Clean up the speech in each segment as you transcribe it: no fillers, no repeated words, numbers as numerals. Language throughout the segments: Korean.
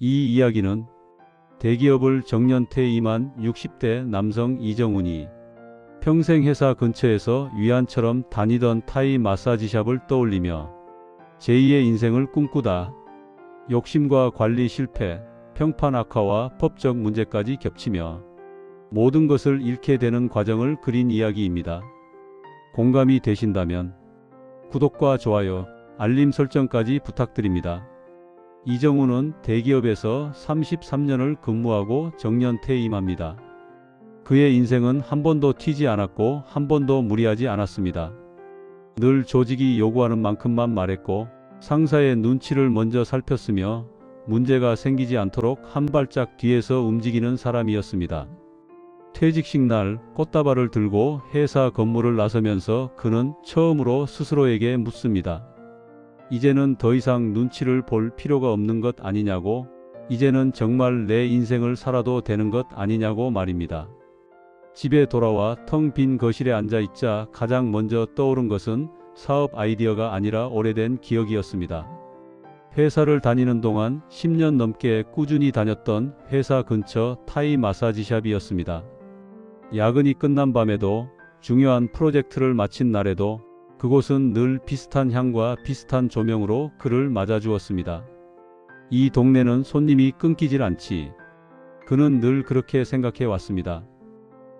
이 이야기는 대기업을 정년 퇴임한 60대 남성 이정훈이 평생 회사 근처에서 위안처럼 다니던 타이 마사지샵을 떠올리며 제2의 인생을 꿈꾸다 욕심과 관리 실패, 평판 악화와 법적 문제까지 겹치며 모든 것을 잃게 되는 과정을 그린 이야기입니다. 공감이 되신다면 구독과 좋아요, 알림 설정까지 부탁드립니다. 이정훈은 대기업에서 33년을 근무하고 정년 퇴임합니다. 그의 인생은 한 번도 튀지 않았고 한 번도 무리하지 않았습니다. 늘 조직이 요구하는 만큼만 말했고 상사의 눈치를 먼저 살폈으며 문제가 생기지 않도록 한 발짝 뒤에서 움직이는 사람이었습니다. 퇴직식 날 꽃다발을 들고 회사 건물을 나서면서 그는 처음으로 스스로에게 묻습니다. 이제는 더 이상 눈치를 볼 필요가 없는 것 아니냐고, 이제는 정말 내 인생을 살아도 되는 것 아니냐고 말입니다. 집에 돌아와 텅 빈 거실에 앉아있자 가장 먼저 떠오른 것은 사업 아이디어가 아니라 오래된 기억이었습니다. 회사를 다니는 동안 10년 넘게 꾸준히 다녔던 회사 근처 타이 마사지샵이었습니다. 야근이 끝난 밤에도, 중요한 프로젝트를 마친 날에도 그곳은 늘 비슷한 향과 비슷한 조명으로 그를 맞아주었습니다. 이 동네는 손님이 끊기질 않지. 그는 늘 그렇게 생각해 왔습니다.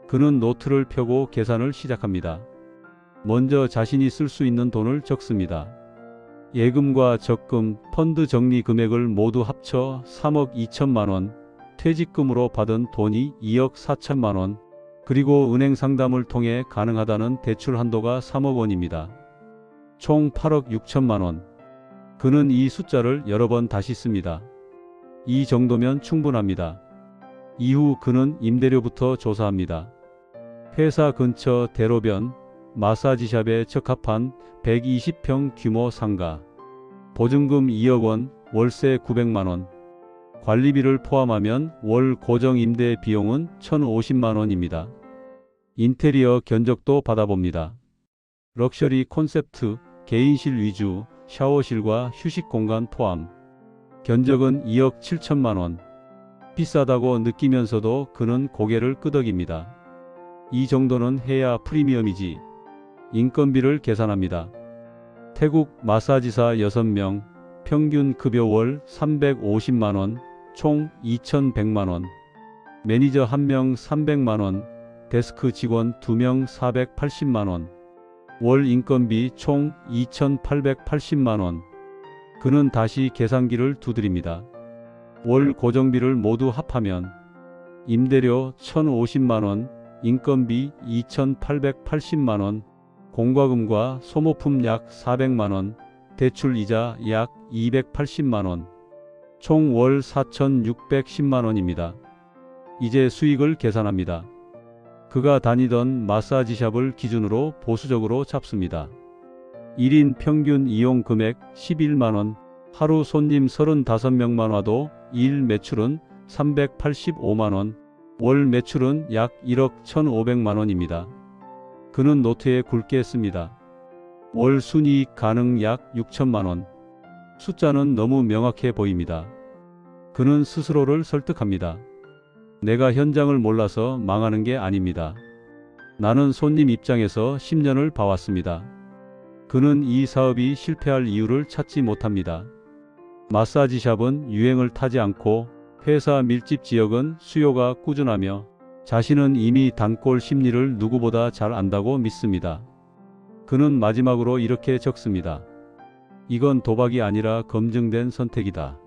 그는 노트를 펴고 계산을 시작합니다. 먼저 자신이 쓸 수 있는 돈을 적습니다. 예금과 적금, 펀드 정리 금액을 모두 합쳐 3억 2천만 원, 퇴직금으로 받은 돈이 2억 4천만 원, 그리고 은행 상담을 통해 가능하다는 대출 한도가 3억 원입니다. 총 8억 6천만 원. 그는 이 숫자를 여러 번 다시 씁니다. 이 정도면 충분합니다. 이후 그는 임대료부터 조사합니다. 회사 근처 대로변, 마사지샵에 적합한 120평 규모 상가, 보증금 2억 원, 월세 900만 원, 관리비를 포함하면 월 고정 임대 비용은 1,050만 원입니다. 인테리어 견적도 받아봅니다. 럭셔리 콘셉트, 개인실 위주, 샤워실과 휴식 공간 포함. 견적은 2억 7천만 원. 비싸다고 느끼면서도 그는 고개를 끄덕입니다. 이 정도는 해야 프리미엄이지. 인건비를 계산합니다. 태국 마사지사 6명, 평균 급여 월 350만 원, 총 2,100만 원. 매니저 1명 300만 원, 데스크 직원 2명 480만 원. 월 인건비 총 2,880만 원. 그는 다시 계산기를 두드립니다. 월 고정비를 모두 합하면 임대료 1,050만 원, 인건비 2,880만 원, 공과금과 소모품 약 400만 원, 대출 이자 약 280만 원, 총 월 4,610만 원입니다. 이제 수익을 계산합니다. 그가 다니던 마사지샵을 기준으로 보수적으로 잡습니다. 1인 평균 이용 금액 11만 원, 하루 손님 35명만 와도 일 매출은 385만 원, 월 매출은 약 1억 1,500만 원입니다. 그는 노트에 굵게 씁니다. 월 순이익 가능 약 6천만 원. 숫자는 너무 명확해 보입니다. 그는 스스로를 설득합니다. 내가 현장을 몰라서 망하는 게 아닙니다. 나는 손님 입장에서 10년을 봐왔습니다. 그는 이 사업이 실패할 이유를 찾지 못합니다. 마사지샵은 유행을 타지 않고 회사 밀집 지역은 수요가 꾸준하며 자신은 이미 단골 심리를 누구보다 잘 안다고 믿습니다. 그는 마지막으로 이렇게 적습니다. 이건 도박이 아니라 검증된 선택이다.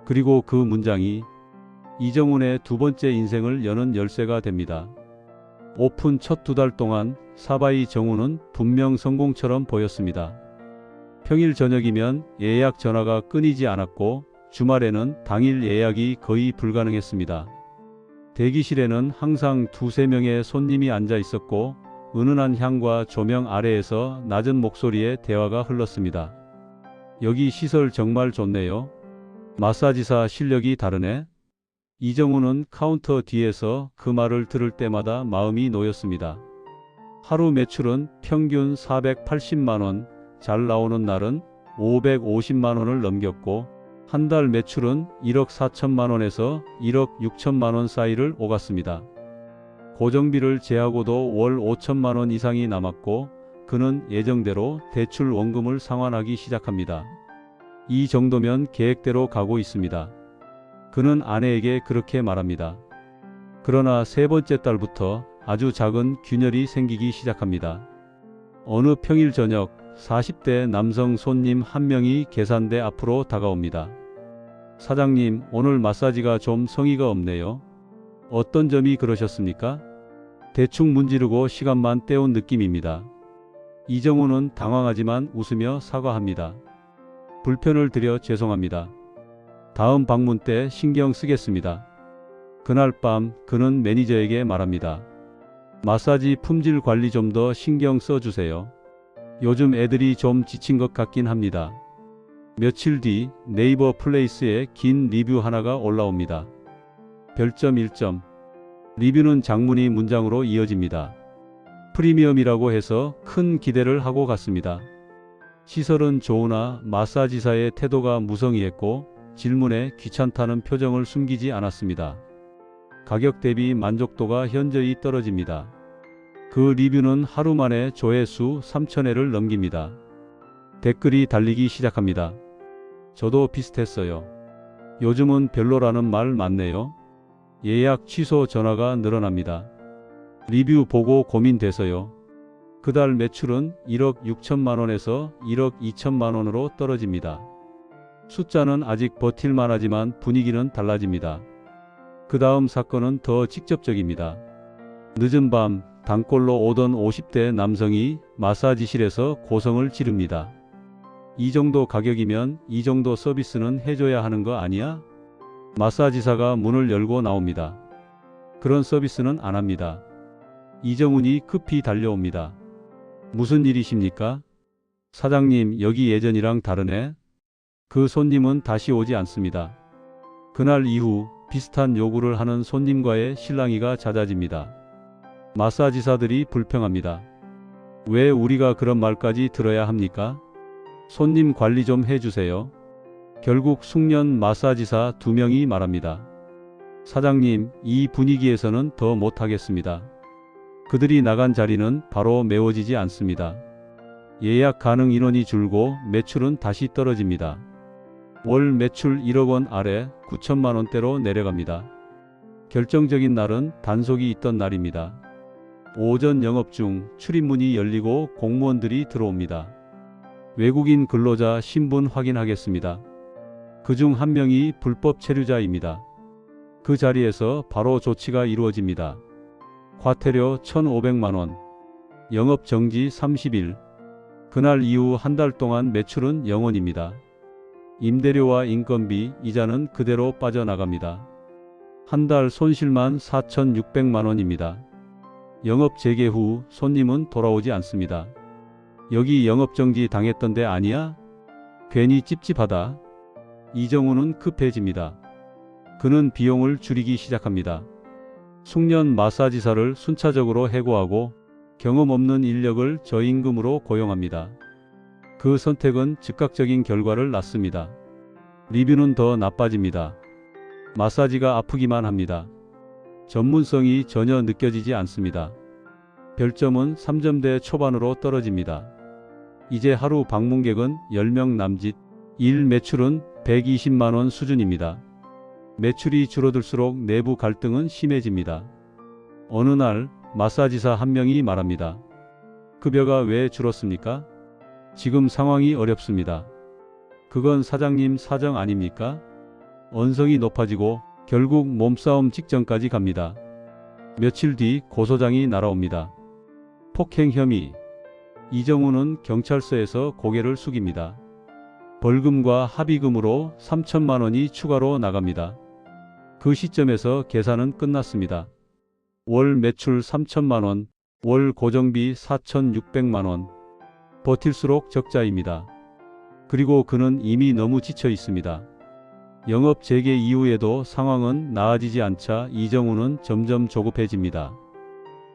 그리고 그 문장이 이정훈의 두 번째 인생을 여는 열쇠가 됩니다. 오픈 첫 2달 동안 사바이 정훈은 분명 성공처럼 보였습니다. 평일 저녁이면 예약 전화가 끊이지 않았고 주말에는 당일 예약이 거의 불가능했습니다. 대기실에는 항상 2~3명의 손님이 앉아 있었고 은은한 향과 조명 아래에서 낮은 목소리의 대화가 흘렀습니다. 여기 시설 정말 좋네요. 마사지사 실력이 다르네. 이정훈은 카운터 뒤에서 그 말을 들을 때마다 마음이 놓였습니다. 하루 매출은 평균 480만 원, 잘 나오는 날은 550만 원을 넘겼고 한 달 매출은 1억 4천만 원에서 1억 6천만 원 사이를 오갔습니다. 고정비를 제하고도 월 5천만 원 이상이 남았고 그는 예정대로 대출 원금을 상환하기 시작합니다. 이 정도면 계획대로 가고 있습니다. 그는 아내에게 그렇게 말합니다. 그러나 세 번째 달부터 아주 작은 균열이 생기기 시작합니다. 어느 평일 저녁 40대 남성 손님 한 명이 계산대 앞으로 다가옵니다. 사장님, 오늘 마사지가 좀 성의가 없네요. 어떤 점이 그러셨습니까? 대충 문지르고 시간만 때운 느낌입니다. 이정우는 당황하지만 웃으며 사과합니다. 불편을 드려 죄송합니다. 다음 방문 때 신경 쓰겠습니다. 그날 밤 그는 매니저에게 말합니다. 마사지 품질 관리 좀 더 신경 써주세요. 요즘 애들이 좀 지친 것 같긴 합니다. 며칠 뒤 네이버 플레이스에 긴 리뷰 하나가 올라옵니다. 별점 1점. 리뷰는 장문이 문장으로 이어집니다. 프리미엄이라고 해서 큰 기대를 하고 갔습니다. 시설은 좋으나 마사지사의 태도가 무성의했고 질문에 귀찮다는 표정을 숨기지 않았습니다. 가격 대비 만족도가 현저히 떨어집니다. 그 리뷰는 하루 만에 조회수 3,000회를 넘깁니다. 댓글이 달리기 시작합니다. 저도 비슷했어요. 요즘은 별로라는 말 많네요. 예약 취소 전화가 늘어납니다. 리뷰 보고 고민돼서요. 그달 매출은 1억 6천만 원에서 1억 2천만 원으로 떨어집니다. 숫자는 아직 버틸만 하지만 분위기는 달라집니다. 그 다음 사건은 더 직접적입니다. 늦은 밤 단골로 오던 50대 남성이 마사지실에서 고성을 지릅니다. 이 정도 가격이면 이 정도 서비스는 해줘야 하는 거 아니야? 마사지사가 문을 열고 나옵니다. 그런 서비스는 안 합니다. 이정훈이 급히 달려옵니다. 무슨 일이십니까? 사장님, 여기 예전이랑 다르네. 그 손님은 다시 오지 않습니다. 그날 이후 비슷한 요구를 하는 손님과의 실랑이가 잦아집니다. 마사지사들이 불평합니다. 왜 우리가 그런 말까지 들어야 합니까? 손님 관리 좀 해주세요. 결국 숙련 마사지사 2명이 말합니다. 사장님, 이 분위기에서는 더 못하겠습니다. 그들이 나간 자리는 바로 메워지지 않습니다. 예약 가능 인원이 줄고 매출은 다시 떨어집니다. 월 매출 1억 원 아래 9천만 원대로 내려갑니다. 결정적인 날은 단속이 있던 날입니다. 오전 영업 중 출입문이 열리고 공무원들이 들어옵니다. 외국인 근로자 신분 확인하겠습니다. 그중 한 명이 불법 체류자입니다. 그 자리에서 바로 조치가 이루어집니다. 과태료 1,500만 원, 영업 정지 30일. 그날 이후 한 달 동안 매출은 0원입니다. 임대료와 인건비, 이자는 그대로 빠져나갑니다. 한 달 손실만 4,600만 원입니다. 영업 재개 후 손님은 돌아오지 않습니다. 여기 영업정지 당했던 데 아니야? 괜히 찝찝하다. 이정우는 급해집니다. 그는 비용을 줄이기 시작합니다. 숙련 마사지사를 순차적으로 해고하고 경험 없는 인력을 저임금으로 고용합니다. 그 선택은 즉각적인 결과를 낳습니다. 리뷰는 더 나빠집니다. 마사지가 아프기만 합니다. 전문성이 전혀 느껴지지 않습니다. 별점은 3점대 초반으로 떨어집니다. 이제 하루 방문객은 10명 남짓, 일 매출은 120만 원 수준입니다. 매출이 줄어들수록 내부 갈등은 심해집니다. 어느 날 마사지사 한 명이 말합니다. 급여가 왜 줄었습니까? 지금 상황이 어렵습니다. 그건 사장님 사정 아닙니까? 언성이 높아지고 결국 몸싸움 직전까지 갑니다. 며칠 뒤 고소장이 날아옵니다. 폭행 혐의. 이정우는 경찰서에서 고개를 숙입니다. 벌금과 합의금으로 3천만 원이 추가로 나갑니다. 그 시점에서 계산은 끝났습니다. 월 매출 3천만 원, 월 고정비 4,600만 원. 버틸수록 적자입니다. 그리고 그는 이미 너무 지쳐 있습니다. 영업 재개 이후에도 상황은 나아지지 않자 이정우는 점점 조급해집니다.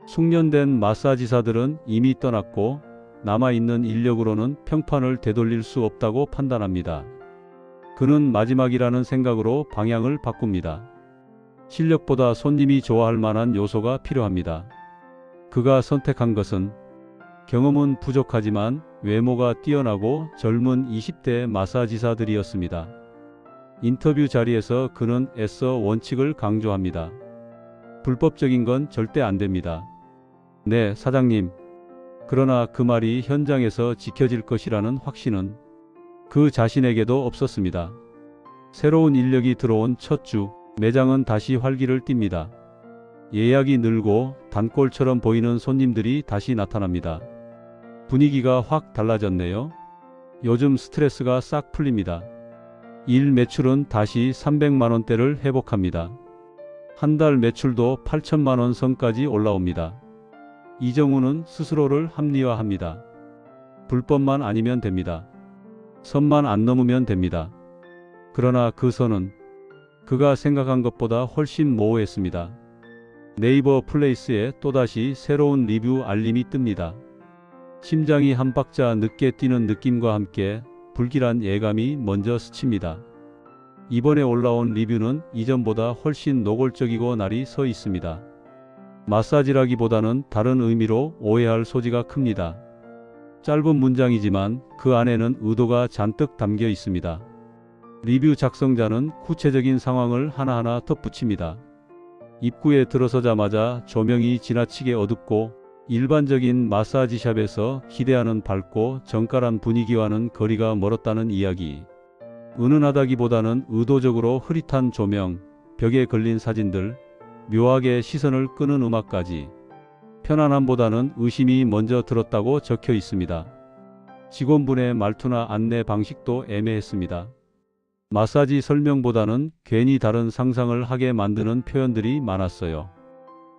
숙련된 마사지사들은 이미 떠났고 남아있는 인력으로는 평판을 되돌릴 수 없다고 판단합니다. 그는 마지막이라는 생각으로 방향을 바꿉니다. 실력보다 손님이 좋아할 만한 요소가 필요합니다. 그가 선택한 것은 경험은 부족하지만 외모가 뛰어나고 젊은 20대 마사지사들이었습니다. 인터뷰 자리에서 그는 애써 원칙을 강조합니다. 불법적인 건 절대 안 됩니다. 네, 사장님. 그러나 그 말이 현장에서 지켜질 것이라는 확신은 그 자신에게도 없었습니다. 새로운 인력이 들어온 첫 주, 매장은 다시 활기를 띱니다. 예약이 늘고 단골처럼 보이는 손님들이 다시 나타납니다. 분위기가 확 달라졌네요. 요즘 스트레스가 싹 풀립니다. 일 매출은 다시 300만 원대를 회복합니다. 한 달 매출도 8천만 원 선까지 올라옵니다. 이정우는 스스로를 합리화합니다. 불법만 아니면 됩니다. 선만 안 넘으면 됩니다. 그러나 그 선은 그가 생각한 것보다 훨씬 모호했습니다. 네이버 플레이스에 또다시 새로운 리뷰 알림이 뜹니다. 심장이 한 박자 늦게 뛰는 느낌과 함께 불길한 예감이 먼저 스칩니다. 이번에 올라온 리뷰는 이전보다 훨씬 노골적이고 날이 서 있습니다. 마사지라기보다는 다른 의미로 오해할 소지가 큽니다. 짧은 문장이지만 그 안에는 의도가 잔뜩 담겨 있습니다. 리뷰 작성자는 구체적인 상황을 하나하나 덧붙입니다. 입구에 들어서자마자 조명이 지나치게 어둡고 일반적인 마사지샵에서 기대하는 밝고 정갈한 분위기와는 거리가 멀었다는 이야기. 은은하다기보다는 의도적으로 흐릿한 조명, 벽에 걸린 사진들, 묘하게 시선을 끄는 음악까지 편안함보다는 의심이 먼저 들었다고 적혀 있습니다. 직원분의 말투나 안내 방식도 애매했습니다. 마사지 설명보다는 괜히 다른 상상을 하게 만드는 표현들이 많았어요.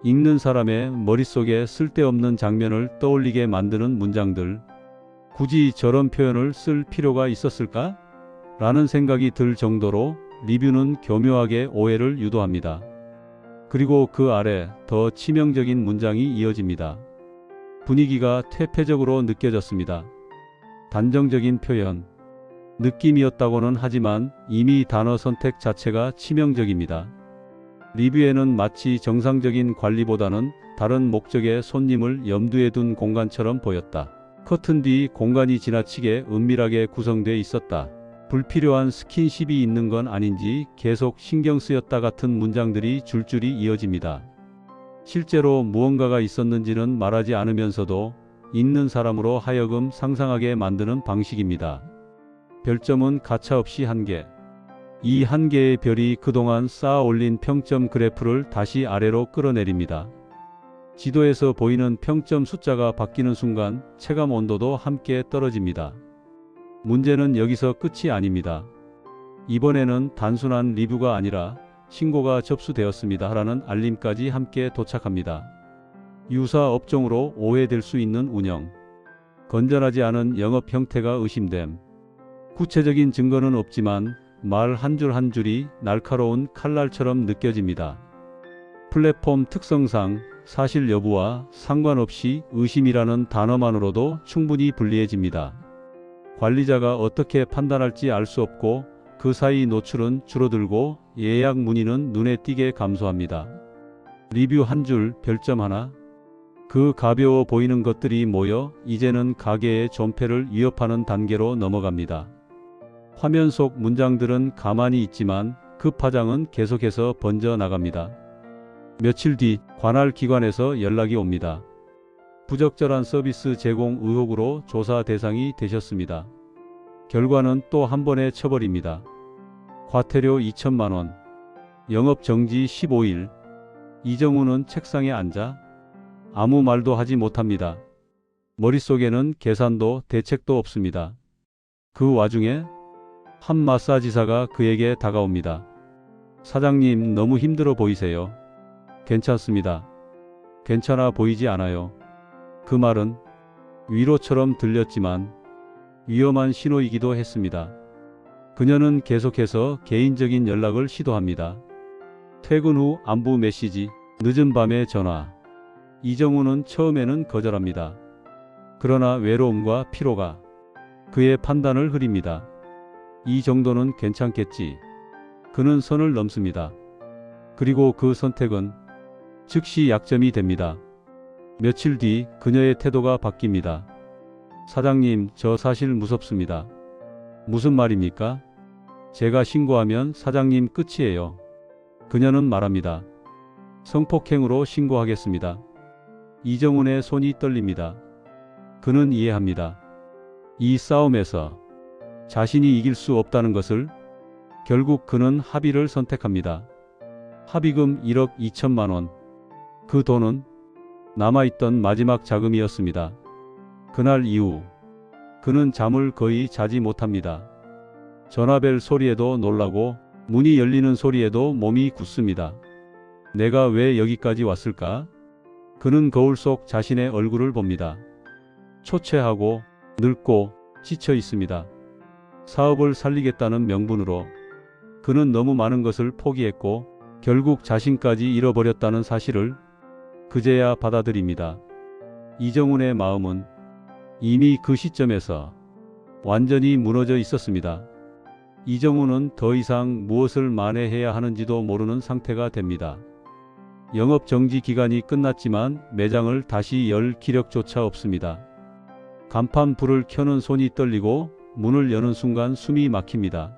읽는 사람의 머릿속에 쓸데없는 장면을 떠올리게 만드는 문장들. 굳이 저런 표현을 쓸 필요가 있었을까? 라는 생각이 들 정도로 리뷰는 교묘하게 오해를 유도합니다. 그리고 그 아래 더 치명적인 문장이 이어집니다. 분위기가 퇴폐적으로 느껴졌습니다. 단정적인 표현. 느낌이었다고는 하지만 이미 단어 선택 자체가 치명적입니다. 리뷰에는 마치 정상적인 관리보다는 다른 목적의 손님을 염두에 둔 공간처럼 보였다. 커튼 뒤 공간이 지나치게 은밀하게 구성되어 있었다. 불필요한 스킨십이 있는 건 아닌지 계속 신경 쓰였다 같은 문장들이 줄줄이 이어집니다. 실제로 무언가가 있었는지는 말하지 않으면서도 읽는 사람으로 하여금 상상하게 만드는 방식입니다. 별점은 가차없이 1개. 이 1개의 별이 그동안 쌓아 올린 평점 그래프를 다시 아래로 끌어내립니다. 지도에서 보이는 평점 숫자가 바뀌는 순간 체감 온도도 함께 떨어집니다. 문제는 여기서 끝이 아닙니다. 이번에는 단순한 리뷰가 아니라 신고가 접수되었습니다 라는 알림까지 함께 도착합니다. 유사 업종으로 오해될 수 있는 운영. 건전하지 않은 영업 형태가 의심됨. 구체적인 증거는 없지만 말 한 줄 한 줄이 날카로운 칼날처럼 느껴집니다. 플랫폼 특성상 사실 여부와 상관없이 의심이라는 단어만으로도 충분히 불리해집니다. 관리자가 어떻게 판단할지 알 수 없고 그 사이 노출은 줄어들고 예약 문의는 눈에 띄게 감소합니다. 리뷰 한 줄, 별점 하나. 그 가벼워 보이는 것들이 모여 이제는 가게의 존폐를 위협하는 단계로 넘어갑니다. 화면 속 문장들은 가만히 있지만 그 파장은 계속해서 번져 나갑니다. 며칠 뒤 관할 기관에서 연락이 옵니다. 부적절한 서비스 제공 의혹으로 조사 대상이 되셨습니다. 결과는 또 한 번의 처벌입니다. 과태료 2천만 원. 영업 정지 15일. 이정우는 책상에 앉아 아무 말도 하지 못합니다. 머릿속에는 계산도 대책도 없습니다. 그 와중에 한 마사지사가 그에게 다가옵니다. 사장님, 너무 힘들어 보이세요. 괜찮습니다. 괜찮아 보이지 않아요. 그 말은 위로처럼 들렸지만 위험한 신호이기도 했습니다. 그녀는 계속해서 개인적인 연락을 시도합니다. 퇴근 후 안부 메시지, 늦은 밤에 전화. 이정우는 처음에는 거절합니다. 그러나 외로움과 피로가 그의 판단을 흐립니다. 이 정도는 괜찮겠지. 그는 선을 넘습니다. 그리고 그 선택은 즉시 약점이 됩니다. 며칠 뒤 그녀의 태도가 바뀝니다. 사장님, 저 사실 무섭습니다. 무슨 말입니까? 제가 신고하면 사장님 끝이에요. 그녀는 말합니다. 성폭행으로 신고하겠습니다. 이정훈의 손이 떨립니다. 그는 이해합니다. 이 싸움에서 자신이 이길 수 없다는 것을. 결국 그는 합의를 선택합니다. 합의금 1억 2천만 원. 그 돈은 남아있던 마지막 자금이었습니다. 그날 이후 그는 잠을 거의 자지 못합니다. 전화벨 소리에도 놀라고 문이 열리는 소리에도 몸이 굳습니다. 내가 왜 여기까지 왔을까? 그는 거울 속 자신의 얼굴을 봅니다. 초췌하고 늙고 지쳐 있습니다. 사업을 살리겠다는 명분으로 그는 너무 많은 것을 포기했고 결국 자신까지 잃어버렸다는 사실을 그제야 받아들입니다. 이정훈의 마음은 이미 그 시점에서 완전히 무너져 있었습니다. 이정훈은 더 이상 무엇을 만회해야 하는지도 모르는 상태가 됩니다. 영업 정지 기간이 끝났지만 매장을 다시 열 기력조차 없습니다. 간판 불을 켜는 손이 떨리고 문을 여는 순간 숨이 막힙니다.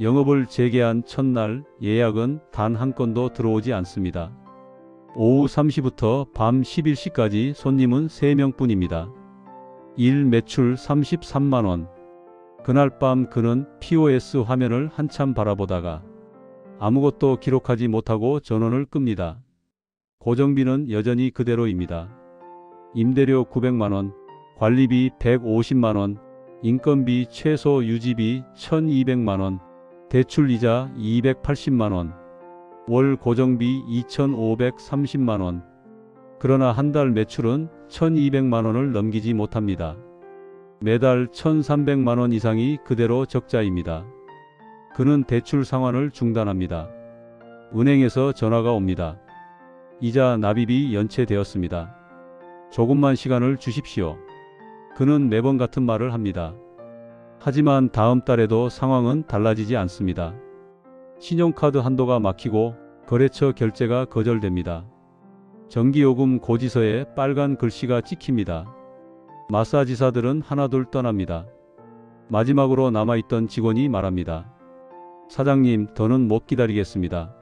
영업을 재개한 첫날 예약은 단 한 건도 들어오지 않습니다. 오후 3시부터 밤 11시까지 손님은 3명뿐입니다. 일 매출 33만 원. 그날 밤 그는 POS 화면을 한참 바라보다가 아무것도 기록하지 못하고 전원을 끕니다. 고정비는 여전히 그대로입니다. 임대료 900만 원, 관리비 150만 원, 인건비 최소 유지비 1200만 원, 대출이자 280만 원, 월 고정비 2530만 원. 그러나 한 달 매출은 1200만 원을 넘기지 못합니다. 매달 1300만 원 이상이 그대로 적자입니다. 그는 대출 상환을 중단합니다. 은행에서 전화가 옵니다. 이자 납입이 연체되었습니다. 조금만 시간을 주십시오. 그는 매번 같은 말을 합니다. 하지만 다음 달에도 상황은 달라지지 않습니다. 신용카드 한도가 막히고 거래처 결제가 거절됩니다. 전기요금 고지서에 빨간 글씨가 찍힙니다. 마사지사들은 하나둘 떠납니다. 마지막으로 남아있던 직원이 말합니다. 사장님, 더는 못 기다리겠습니다.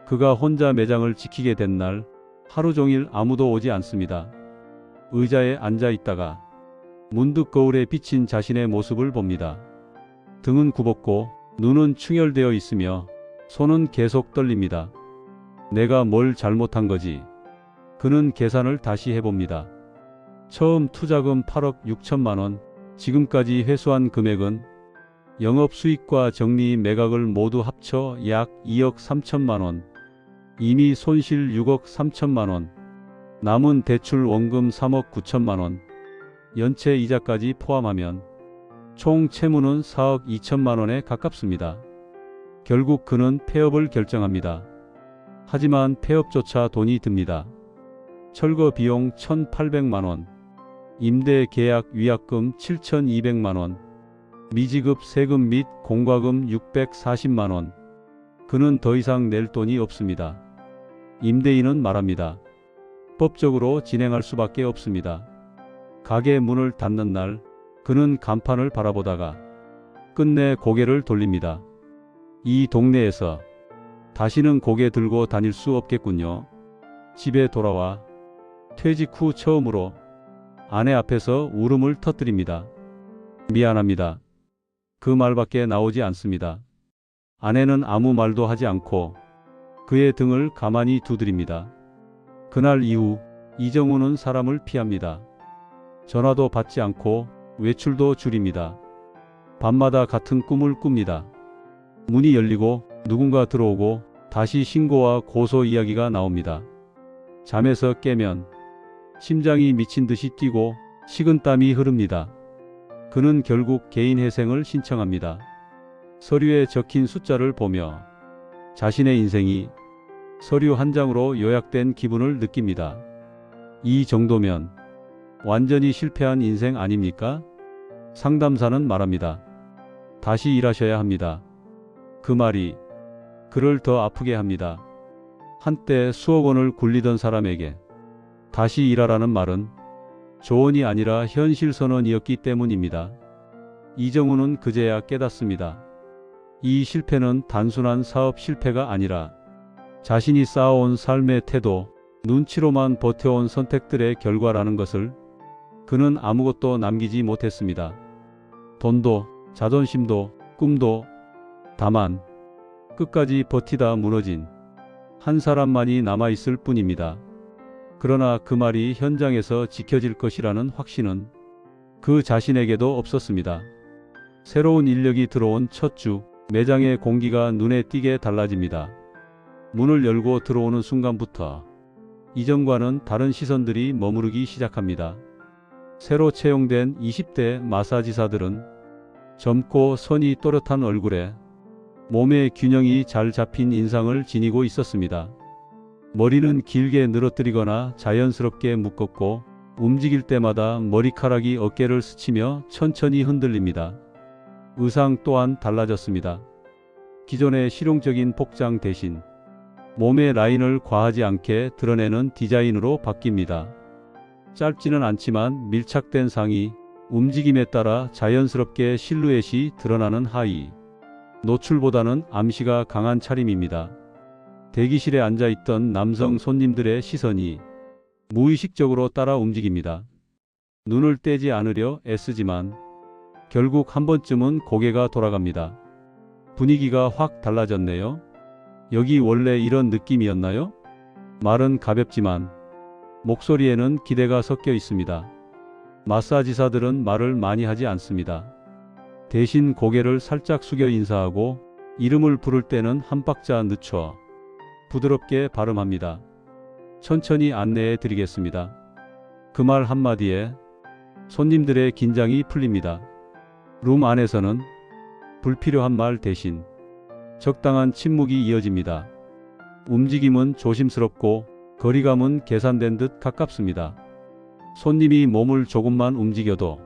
그가 혼자 매장을 지키게 된 날 하루 종일 아무도 오지 않습니다. 의자에 앉아 있다가 문득 거울에 비친 자신의 모습을 봅니다. 등은 굽었고 눈은 충혈되어 있으며 손은 계속 떨립니다. 내가 뭘 잘못한 거지? 그는 계산을 다시 해봅니다. 처음 투자금 8억 6천만 원, 지금까지 회수한 금액은 영업 수익과 적립 매각을 모두 합쳐 약 2억 3천만 원, 이미 손실 6억 3천만 원, 남은 대출 원금 3억 9천만 원, 연체 이자까지 포함하면 총 채무는 4억 2천만 원에 가깝습니다. 결국 그는 폐업을 결정합니다. 하지만 폐업조차 돈이 듭니다. 철거 비용 1,800만 원, 임대 계약 위약금 7,200만 원, 미지급 세금 및 공과금 640만 원. 그는 더 이상 낼 돈이 없습니다. 임대인은 말합니다. 법적으로 진행할 수밖에 없습니다. 가게 문을 닫는 날 그는 간판을 바라보다가 끝내 고개를 돌립니다. 이 동네에서 다시는 고개 들고 다닐 수 없겠군요. 집에 돌아와 퇴직 후 처음으로 아내 앞에서 울음을 터뜨립니다. 미안합니다. 그 말밖에 나오지 않습니다. 아내는 아무 말도 하지 않고 그의 등을 가만히 두드립니다. 그날 이후 이정훈은 사람을 피합니다. 전화도 받지 않고 외출도 줄입니다. 밤마다 같은 꿈을 꿉니다. 문이 열리고 누군가 들어오고 다시 신고와 고소 이야기가 나옵니다. 잠에서 깨면 심장이 미친 듯이 뛰고 식은땀이 흐릅니다. 그는 결국 개인 회생을 신청합니다. 서류에 적힌 숫자를 보며 자신의 인생이 서류 한 장으로 요약된 기분을 느낍니다. 이 정도면 완전히 실패한 인생 아닙니까? 상담사는 말합니다. 다시 일하셔야 합니다. 그 말이 그를 더 아프게 합니다. 한때 수억 원을 굴리던 사람에게 다시 일하라는 말은 조언이 아니라 현실 선언이었기 때문입니다. 이정훈은 그제야 깨닫습니다. 이 실패는 단순한 사업 실패가 아니라 자신이 쌓아온 삶의 태도, 눈치로만 버텨온 선택들의 결과라는 것을 그는 아무것도 남기지 못했습니다. 돈도, 자존심도, 꿈도. 다만 끝까지 버티다 무너진 한 사람만이 남아있을 뿐입니다. 그러나 그 말이 현장에서 지켜질 것이라는 확신은 그 자신에게도 없었습니다. 새로운 인력이 들어온 첫 주, 매장의 공기가 눈에 띄게 달라집니다. 문을 열고 들어오는 순간부터 이전과는 다른 시선들이 머무르기 시작합니다. 새로 채용된 20대 마사지사들은 젊고 선이 또렷한 얼굴에 몸의 균형이 잘 잡힌 인상을 지니고 있었습니다. 머리는 길게 늘어뜨리거나 자연스럽게 묶었고 움직일 때마다 머리카락이 어깨를 스치며 천천히 흔들립니다. 의상 또한 달라졌습니다. 기존의 실용적인 복장 대신 몸의 라인을 과하지 않게 드러내는 디자인으로 바뀝니다. 짧지는 않지만 밀착된 상의, 움직임에 따라 자연스럽게 실루엣이 드러나는 하의, 노출보다는 암시가 강한 차림입니다. 대기실에 앉아있던 남성 손님들의 시선이 무의식적으로 따라 움직입니다. 눈을 떼지 않으려 애쓰지만 결국 한 번쯤은 고개가 돌아갑니다. 분위기가 확 달라졌네요. 여기 원래 이런 느낌이었나요? 말은 가볍지만 목소리에는 기대가 섞여 있습니다. 마사지사들은 말을 많이 하지 않습니다. 대신 고개를 살짝 숙여 인사하고 이름을 부를 때는 한 박자 늦춰 부드럽게 발음합니다. 천천히 안내해 드리겠습니다. 그 말 한마디에 손님들의 긴장이 풀립니다. 룸 안에서는 불필요한 말 대신 적당한 침묵이 이어집니다. 움직임은 조심스럽고 거리감은 계산된 듯 가깝습니다. 손님이 몸을 조금만 움직여도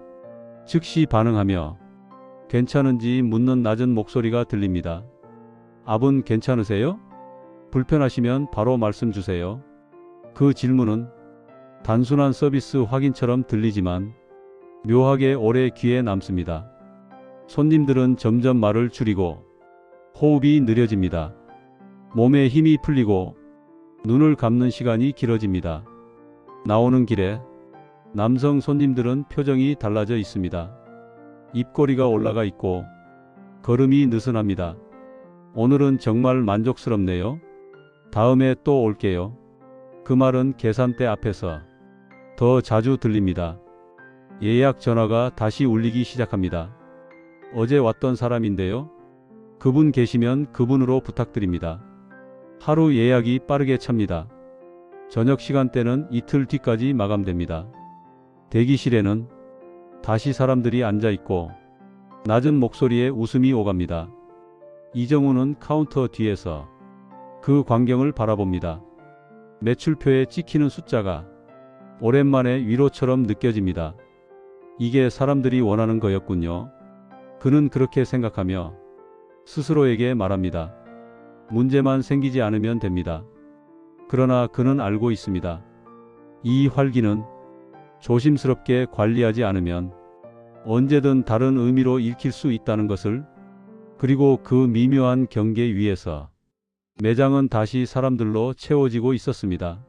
즉시 반응하며 괜찮은지 묻는 낮은 목소리가 들립니다. 압은 괜찮으세요? 불편하시면 바로 말씀 주세요. 그 질문은 단순한 서비스 확인처럼 들리지만 묘하게 오래 귀에 남습니다. 손님들은 점점 말을 줄이고 호흡이 느려집니다. 몸에 힘이 풀리고 눈을 감는 시간이 길어집니다. 나오는 길에 남성 손님들은 표정이 달라져 있습니다. 입꼬리가 올라가 있고 걸음이 느슨합니다. 오늘은 정말 만족스럽네요. 다음에 또 올게요. 그 말은 계산대 앞에서 더 자주 들립니다. 예약 전화가 다시 울리기 시작합니다. 어제 왔던 사람인데요. 그분 계시면 그분으로 부탁드립니다. 하루 예약이 빠르게 찹니다. 저녁 시간대는 이틀 뒤까지 마감됩니다. 대기실에는 다시 사람들이 앉아있고 낮은 목소리에 웃음이 오갑니다. 이정훈은 카운터 뒤에서 그 광경을 바라봅니다. 매출표에 찍히는 숫자가 오랜만에 위로처럼 느껴집니다. 이게 사람들이 원하는 거였군요. 그는 그렇게 생각하며 스스로에게 말합니다. 문제만 생기지 않으면 됩니다. 그러나 그는 알고 있습니다. 이 활기는 조심스럽게 관리하지 않으면 언제든 다른 의미로 읽힐 수 있다는 것을. 그리고 그 미묘한 경계 위에서 매장은 다시 사람들로 채워지고 있었습니다.